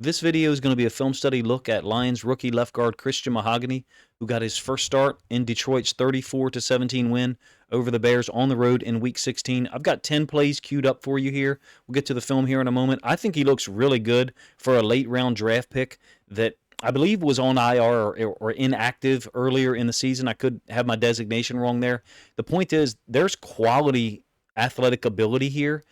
This video is going to be a film study look at Lions rookie left guard Christian Mahogany, who got his first start in Detroit's 34-17 win over the Bears on the road in Week 16. I've got 10 plays queued up for you here. We'll get to the film here in a moment. I think he looks really good for a late-round draft pick that I believe was on IR or inactive earlier in the season. I could have my designation wrong there. The point is, there's quality athletic ability here.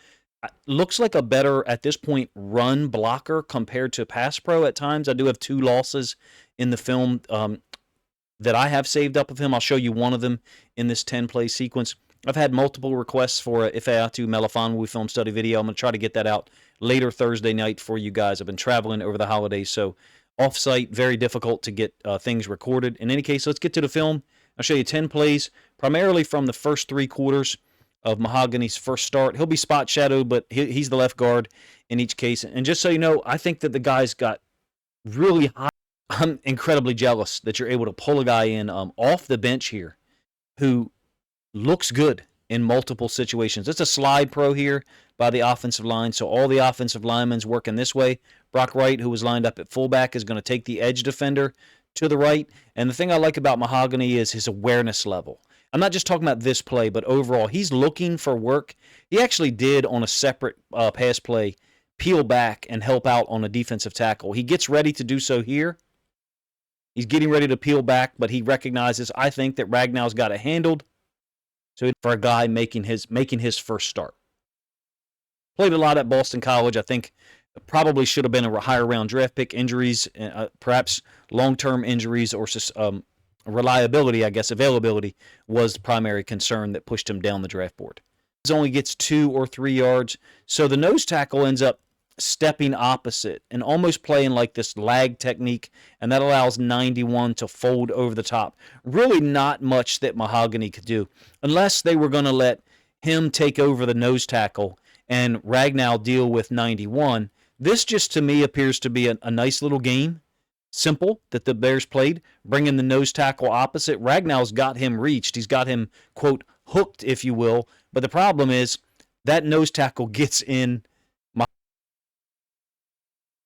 Looks like a better, at this point, run blocker compared to pass pro at times. I do have 2 losses in the film that I have saved up of him. I'll show you one of them in this 10-play sequence. I've had multiple requests for a Ifeatu Melifonwu film study video. I'm going to try to get that out later Thursday night for you guys. I've been traveling over the holidays, so off-site, very difficult to get things recorded. In any case, let's get to the film. I'll show you 10 plays, primarily from the first 3 quarters of Mahogany's first start. He'll be spot shadowed, but he's the left guard in each case. And just so you know, I think that the guy's got really high. I'm incredibly jealous that you're able to pull a guy in off the bench here who looks good in multiple situations. It's a slide pro here by the offensive line, so all the offensive linemen's working this way. Brock Wright, who was lined up at fullback, is going to take the edge defender to the right. And the thing I like about Mahogany is his awareness level. I'm not just talking about this play, but overall, he's looking for work. He actually did, on a separate pass play, peel back and help out on a defensive tackle. He gets ready to do so here. He's getting ready to peel back, but he recognizes, I think, that Ragnow's got it handled. So for a guy making his first start. Played a lot at Boston College. I think probably should have been a higher round draft pick. Injuries, perhaps long-term injuries or reliability, I guess, availability was the primary concern that pushed him down the draft board. He only gets 2 or 3 yards, so the nose tackle ends up stepping opposite and almost playing like this lag technique, and that allows 91 to fold over the top. Really not much that Mahogany could do, unless they were going to let him take over the nose tackle and Ragnow deal with 91. This just, to me, appears to be a nice little game. Simple that the Bears played, bringing the nose tackle opposite. Ragnow's got him reached. He's got him, quote, hooked, if you will. But the problem is that nose tackle gets in.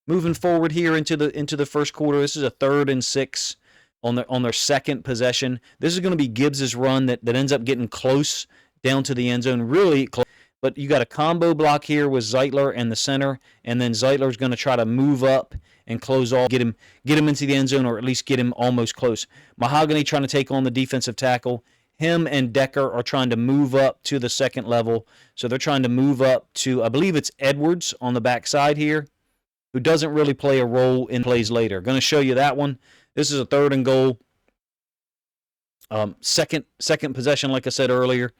Moving forward here into the first quarter, this is a 3rd and 6 on their second possession. This is going to be Gibbs's run that ends up getting close down to the end zone, really close. But you got a combo block here with Zeitler and the center, and then Zeitler's going to try to move up and close off, get him into the end zone, or at least get him almost close. Mahogany trying to take on the defensive tackle. Him and Decker are trying to move up to the second level. So they're trying to move up to, I believe it's Edwards on the backside here, who doesn't really play a role in plays later. Going to show you that one. This is a 3rd and goal. Second possession, like I said earlier.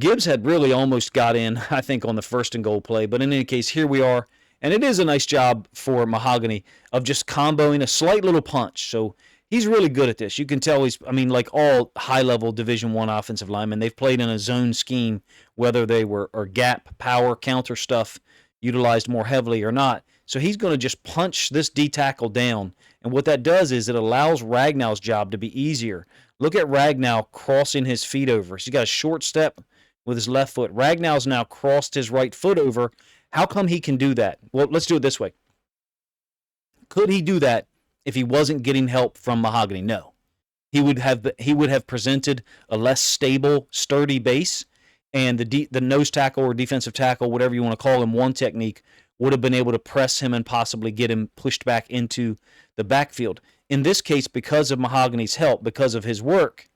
Gibbs had really almost got in, I think, on the 1st and goal play. But in any case, here we are. And it is a nice job for Mahogany of just comboing a slight little punch. So he's really good at this. You can tell like all high-level Division I offensive linemen, they've played in a zone scheme, whether they were or gap, power, counter stuff utilized more heavily or not. So he's going to just punch this D-tackle down. And what that does is it allows Ragnow's job to be easier. Look at Ragnow crossing his feet over. He's got a short step with his left foot. Ragnow's now crossed his right foot over. How come he can do that? Well, let's do it this way. Could he do that if he wasn't getting help from Mahogany? No. He would have presented a less stable, sturdy base, and the nose tackle or defensive tackle, whatever you want to call him, one technique, would have been able to press him and possibly get him pushed back into the backfield. In this case, because of Mahogany's help, because of his work,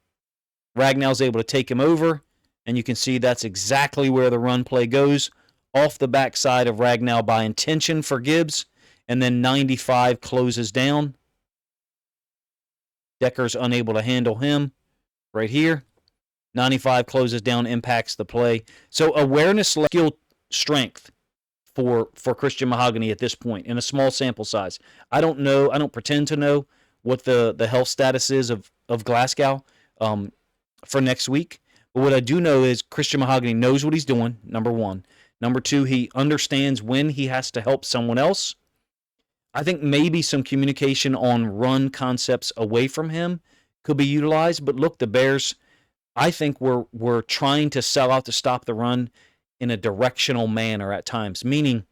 Ragnow's able to take him over, and you can see that's exactly where the run play goes, off the backside of Ragnow by intention for Gibbs, and then 95 closes down. Decker's unable to handle him right here. 95 closes down, impacts the play. So awareness, skill, strength for Christian Mahogany at this point in a small sample size. I don't know. I don't pretend to know what the health status is of Glasgow for next week. But what I do know is Christian Mahogany knows what he's doing, number 1. Number 2, he understands when he has to help someone else. I think maybe some communication on run concepts away from him could be utilized. But look, the Bears, I think we're trying to sell out to stop the run in a directional manner at times, meaning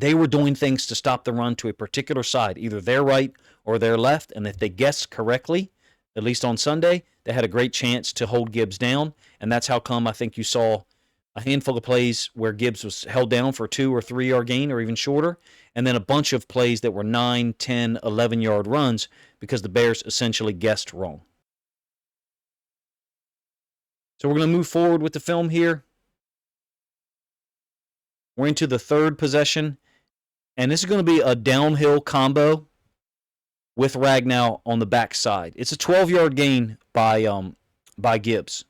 they were doing things to stop the run to a particular side, either their right or their left. And if they guessed correctly, at least on Sunday, they had a great chance to hold Gibbs down. And that's how come I think you saw a handful of plays where Gibbs was held down for a 2 or 3 yard gain or even shorter, and then a bunch of plays that were 9, 10, 11 yard runs because the Bears essentially guessed wrong. So we're going to move forward with the film here. We're into the third possession, and this is going to be a downhill combo with Ragnow on the backside. It's a 12-yard gain by Gibbs.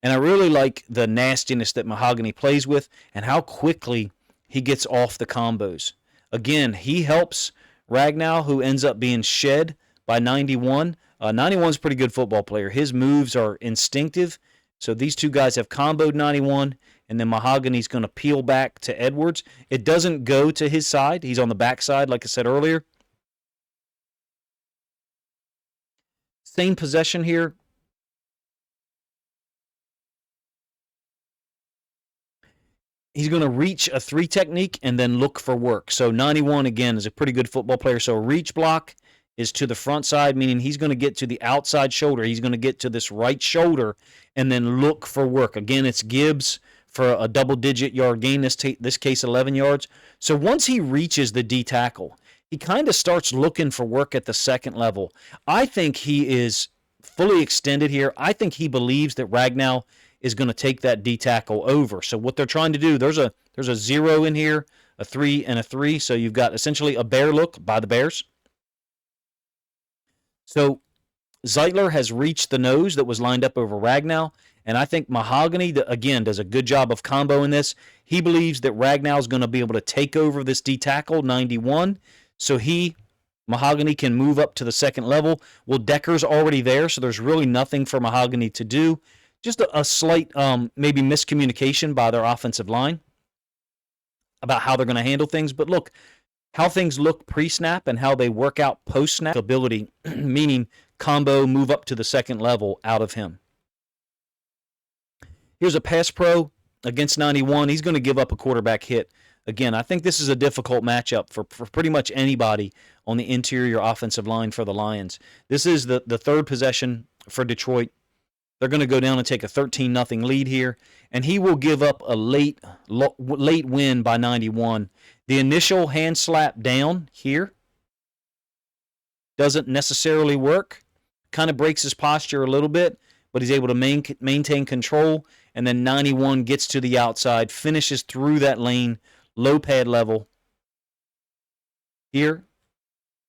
And I really like the nastiness that Mahogany plays with and how quickly he gets off the combos. Again, he helps Ragnow, who ends up being shed by 91. 91's a pretty good football player. His moves are instinctive. So these two guys have comboed 91, and then Mahogany's going to peel back to Edwards. It doesn't go to his side. He's on the backside, like I said earlier. Same possession here. He's going to reach a 3 technique and then look for work. So 91, again, is a pretty good football player. So a reach block is to the front side, meaning he's going to get to the outside shoulder. He's going to get to this right shoulder and then look for work. Again, it's Gibbs for a double-digit yard gain, this case 11 yards. So once he reaches the D tackle, he kind of starts looking for work at the second level. I think he is fully extended here. I think he believes that Ragnow is going to take that D tackle over. So what they're trying to do, there's a 0 in here, a 3 and a 3. So you've got essentially a bear look by the Bears. So Zeitler has reached the nose that was lined up over Ragnow, and I think Mahogany, again, does a good job of comboing this. He believes that Ragnow is going to be able to take over this D tackle, 91, so Mahogany can move up to the second level. Well, Decker's already there, so there's really nothing for Mahogany to do. Just a slight maybe miscommunication by their offensive line about how they're going to handle things. But look, how things look pre-snap and how they work out post-snap ability, meaning combo, move up to the second level out of him. Here's a pass pro against 91. He's going to give up a quarterback hit. Again, I think this is a difficult matchup for pretty much anybody on the interior offensive line for the Lions. This is the third possession for Detroit. They're going to go down and take a 13-0 lead here, and he will give up a late win by 91. The initial hand slap down here doesn't necessarily work. Kind of breaks his posture a little bit, but he's able to maintain control, and then 91 gets to the outside, finishes through that lane, low pad level. Here,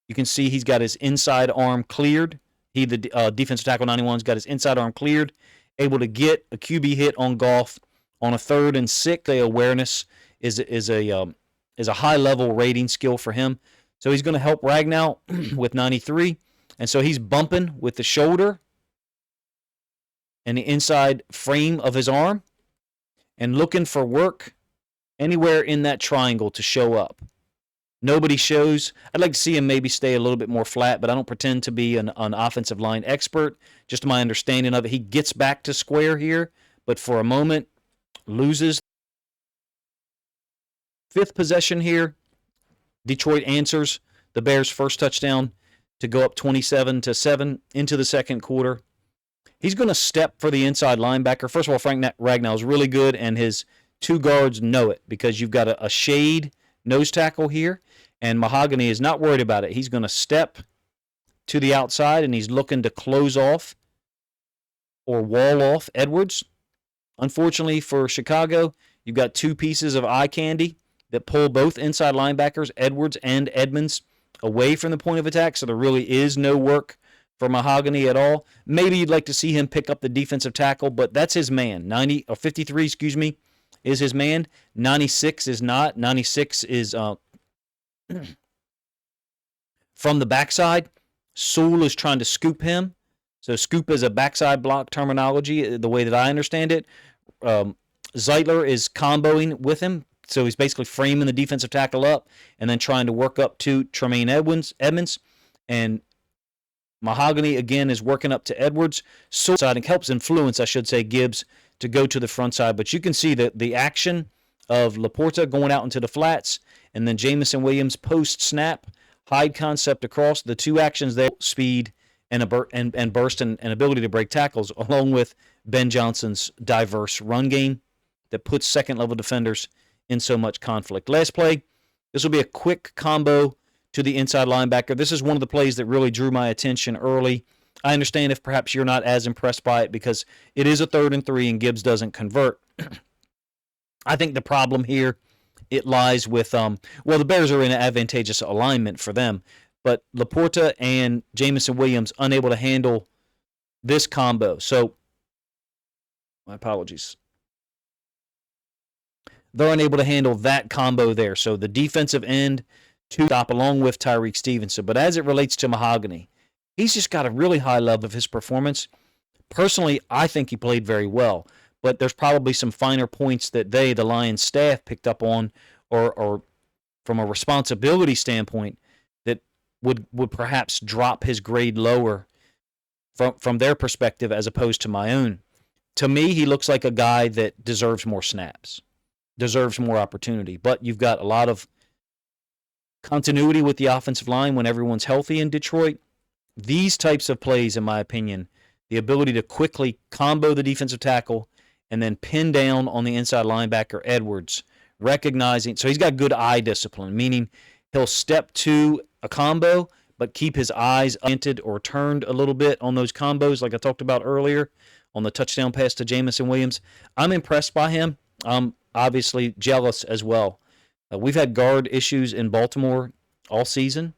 you can see he's got his inside arm cleared. The defensive tackle 91's got his inside arm cleared, able to get a QB hit on Goff on a 3rd and 6. The awareness is a high-level rating skill for him. So he's going to help Ragnow with 93. And so he's bumping with the shoulder and the inside frame of his arm and looking for work anywhere in that triangle to show up. Nobody shows. I'd like to see him maybe stay a little bit more flat, but I don't pretend to be an offensive line expert. Just my understanding of it. He gets back to square here, but for a moment loses. 5th possession here. Detroit answers the Bears' first touchdown to go up 27-7 into the second quarter. He's going to step for the inside linebacker. First of all, Frank Ragnow is really good, and his 2 guards know it because you've got a shade nose tackle here, and Mahogany is not worried about it. He's going to step to the outside, and he's looking to close off or wall off Edwards. Unfortunately for Chicago, you've got 2 pieces of eye candy that pull both inside linebackers, Edwards and Edmonds, away from the point of attack, so there really is no work for Mahogany at all. Maybe you'd like to see him pick up the defensive tackle, but that's his man. 53, is his man. 96 is not. 96 is from the backside. Sewell is trying to scoop him. So scoop is a backside block terminology, the way that I understand it. Zeitler is comboing with him. So he's basically framing the defensive tackle up and then trying to work up to Tremaine Edmonds. And Mahogany, again, is working up to Edwards. So helps influence, I should say, Gibbs to go to the front side. But you can see that the action of Laporta going out into the flats, and then Jamison Williams post-snap, hide concept across. The two actions there, speed and burst and ability to break tackles, along with Ben Johnson's diverse run game that puts second-level defenders in so much conflict. Last play, this will be a quick combo to the inside linebacker. This is one of the plays that really drew my attention early. I understand if perhaps you're not as impressed by it because it is a 3rd and 3 and Gibbs doesn't convert. I think the problem here, it lies with, the Bears are in an advantageous alignment for them, but Laporta and Jamison Williams unable to handle this combo. So, my apologies. They're unable to handle that combo there. So the defensive end to stop along with Tyreek Stevenson. But as it relates to Mahogany, he's just got a really high level of his performance. Personally, I think he played very well. But there's probably some finer points that the Lions staff, picked up on, or from a responsibility standpoint, that would perhaps drop his grade lower from their perspective as opposed to my own. To me, he looks like a guy that deserves more snaps, deserves more opportunity. But you've got a lot of continuity with the offensive line when everyone's healthy in Detroit. These types of plays, in my opinion, the ability to quickly combo the defensive tackle and then pin down on the inside linebacker Edwards, recognizing, so he's got good eye discipline, meaning he'll step to a combo but keep his eyes oriented or turned a little bit on those combos like I talked about earlier on the touchdown pass to Jamison Williams. I'm impressed by him. I'm obviously jealous as well. We've had guard issues in Baltimore all season.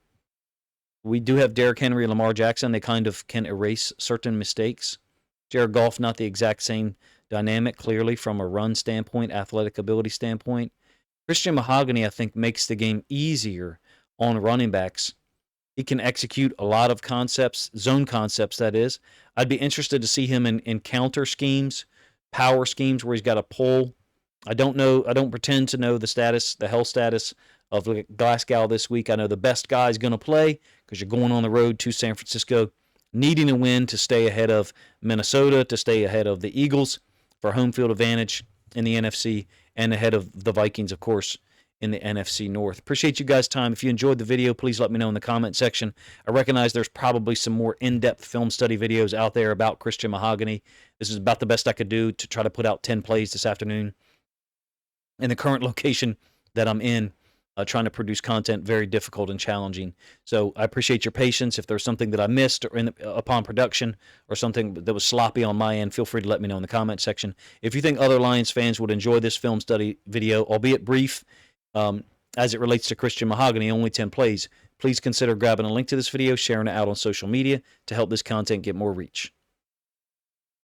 We do have Derrick Henry and Lamar Jackson. They kind of can erase certain mistakes. Jared Goff, not the exact same dynamic, clearly, from a run standpoint, athletic ability standpoint. Christian Mahogany, I think, makes the game easier on running backs. He can execute a lot of concepts, zone concepts, that is. I'd be interested to see him in counter schemes, power schemes where he's got a pull. I don't pretend to know the health status of Glasgow this week. I know the best guy is going to play because you're going on the road to San Francisco, needing a win to stay ahead of Minnesota, to stay ahead of the Eagles for home field advantage in the NFC, and ahead of the Vikings, of course, in the NFC North. Appreciate you guys' time. If you enjoyed the video, please let me know in the comment section. I recognize there's probably some more in-depth film study videos out there about Christian Mahogany. This is about the best I could do to try to put out 10 plays this afternoon. In the current location that I'm in, trying to produce content, very difficult and challenging. So I appreciate your patience. If there's something that I missed or upon production or something that was sloppy on my end, feel free to let me know in the comment section. If you think other Lions fans would enjoy this film study video, albeit brief, as it relates to Christian Mahogany, only 10 plays, please consider grabbing a link to this video, sharing it out on social media to help this content get more reach.